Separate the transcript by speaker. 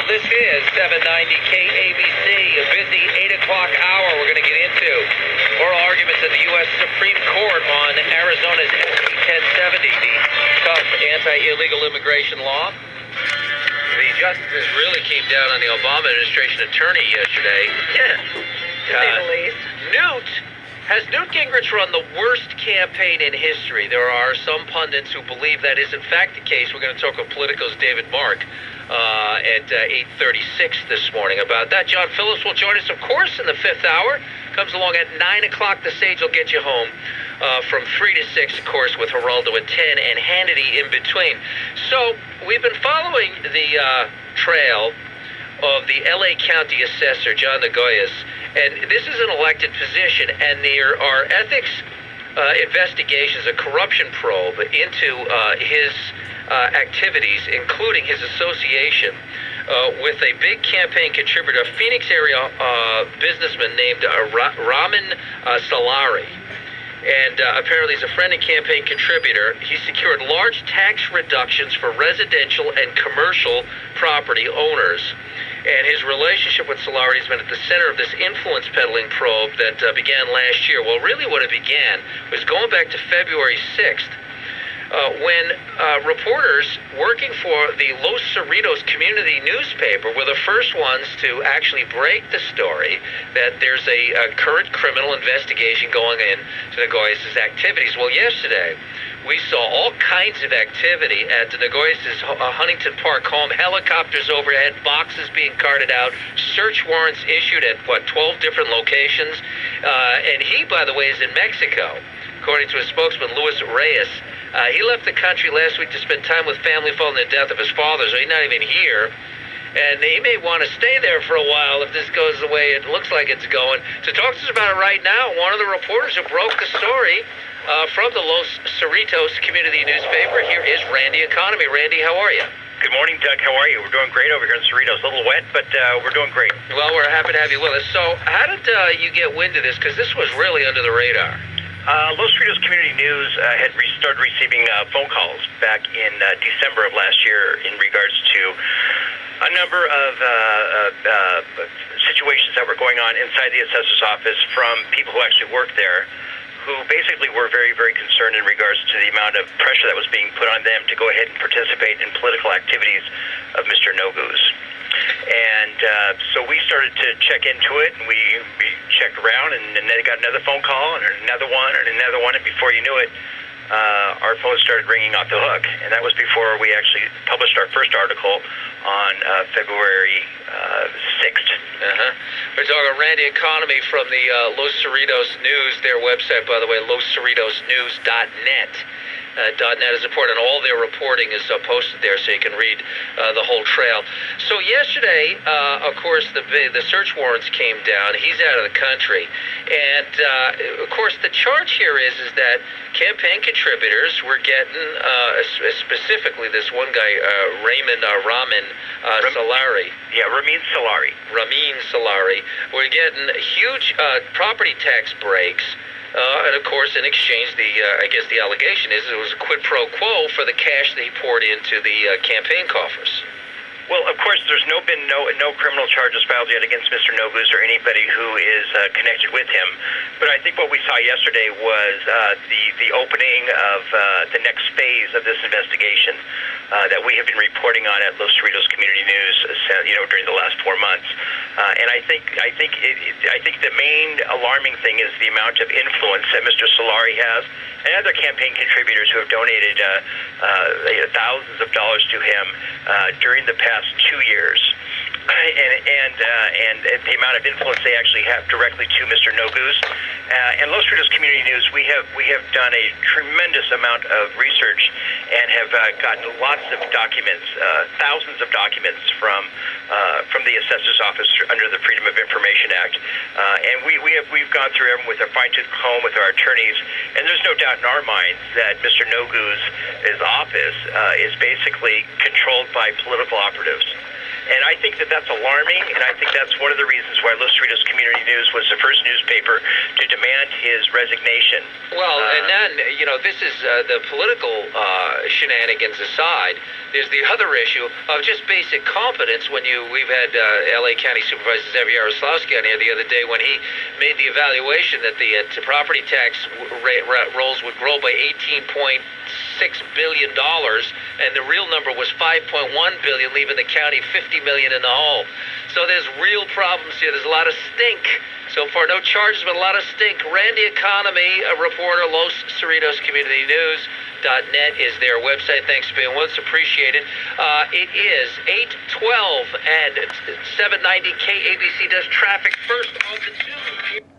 Speaker 1: This is 790 KABC, a busy 8 o'clock hour. We're going to get into oral arguments at the U.S. Supreme Court on Arizona's SB 1070, the tough anti-illegal immigration law. The justices really came down on the Obama administration attorney yesterday.
Speaker 2: To say the least.
Speaker 1: Has Newt Gingrich run the worst campaign in history? There are some pundits who believe that is in fact the case. We're going to talk with Politico's David Mark at 8:36 this morning about that. John Phillips will join us, of course, in the fifth hour. Comes along at 9 o'clock. The Sage will get you home from 3 to 6, of course, with Geraldo at 10 and Hannity in between. So we've been following the trail of the L.A. County Assessor, John Noguez. And this is an elected position, and there are ethics investigations, a corruption probe into his activities, including his association with a big campaign contributor, a Phoenix area businessman named Ramin Salari. And apparently he's a friend and campaign contributor. He secured large tax reductions for residential and commercial property owners. And his relationship with Solari has been at the center of this influence peddling probe that began last year. Well, really what it began was going back to February 6th, when reporters working for the Los Cerritos community newspaper were the first ones to actually break the story that there's a current criminal investigation going into Noguez's activities. Well, yesterday, we saw all kinds of activity at the Noguez's Huntington Park home, helicopters overhead, boxes being carted out, search warrants issued at, 12 different locations. And he, by the way, is in Mexico, according to his spokesman, Luis Reyes. He left the country last week to spend time with family following the death of his father, so he's not even here. And he may want to stay there for a while if this goes the way it looks like it's going. To talk to us about it right now, one of the reporters who broke the story from the Los Cerritos community newspaper, here is Randy Economy. Randy, how are you?
Speaker 3: Good morning, Doug. How are you? We're doing great over here in Cerritos. A little wet, but we're doing great.
Speaker 1: Well, we're happy to have you with us. So how did you get wind of this? Because this was really under the radar.
Speaker 3: Los Cerritos Community News had started receiving phone calls back in December of last year in regards to a number of situations that were going on inside the assessor's office from people who actually worked there, who basically were very, very concerned in regards to the amount of pressure that was being put on them to go ahead and participate in political activities of Mr. Noguez. And so we started to check into it, and we checked around, and then they got another phone call, and another one, and before you knew it, our phone started ringing off the hook. And that was before we actually published our first article on February 6th.
Speaker 1: We're talking Randy Economy from the Los Cerritos News, their website, by the way, loscerritosnews.net. .net is important, and all their reporting is posted there, so you can read the whole trail. So yesterday, of course, the search warrants came down. He's out of the country, and of course, the charge here is that campaign contributors were getting, specifically this one guy, Ramin Salari.
Speaker 3: Yeah, Ramin Salari.
Speaker 1: Ramin Salari. We're getting huge property tax breaks. And of course, in exchange, I guess the allegation is it was a quid pro quo for the cash that he poured into the campaign coffers.
Speaker 3: Well, of course, there's been no criminal charges filed yet against Mr. Noguez or anybody who is connected with him. But I think what we saw yesterday was the opening of the next phase of this investigation that we have been reporting on at Los Cerritos Community News, during the last 4 months. And I think the main alarming thing is the amount of influence that Mr. Solari has, and other campaign contributors who have donated thousands of dollars to him during the past 2 years. And the amount of influence they actually have directly to Mr. Noguez. And Los Cerritos Community News, we have done a tremendous amount of research and have gotten lots of documents, thousands of documents from the assessor's office under the Freedom of Information Act. And we've gone through them with a fine-tooth comb with our attorneys, and there's no doubt in our minds that Mr. Noguez's office is basically controlled by political operatives. And I think that that's alarming, and I think that's one of the reasons why Los Cerritos Community News was the first newspaper to demand his resignation.
Speaker 1: Well, and then, this is the political shenanigans aside. There's the other issue of just basic competence. We've had L.A. County Supervisor Zev Yaroslavsky on here the other day when he made the evaluation that the property tax rolls would grow by $18.6 billion, and the real number was $5.1 billion, leaving the county $50 million in the hole. So there's real problems here. There's a lot of stink. So far, no charges, but a lot of stink. Randy Economy, a reporter, Los Cerritos Community News.net is their website. Thanks for being with us. Appreciate it. It is 8:12 and 790 KABC does traffic first on the 2.